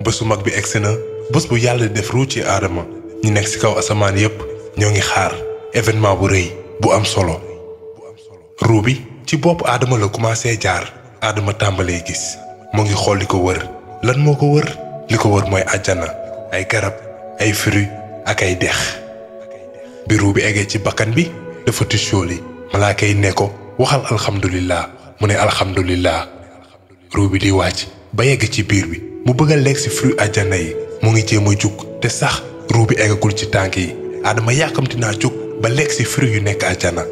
bésu mag bi egsi na bés bu yàlla def ruu ci aadama ñi nekk ci kaw asamaan yépp ñoo ngi xaar événement bu rëy bu am solo ruu bi ci bopp aadama la commencé jaar aadama tàmbalee gis mu ngi xool li ko wër lan moo ko wër li ko wër mooy àjjana ay garab ay fruits ak ay dex bi ruu bi eggee ci bakkan bi dafa tisóoli malaaka yi ne ko waxal alhamdulillah mu ne alhamdulillah ruu bi di wàcc ba yegg ci biir bi mu bëgg a lekk ci fruit àjjana yi mu ngi jéem a jug te sax ruu bi eggagul ci tànk yi aadama yàkkamti naa jug ba lekk ci fruit yu nekk àjjana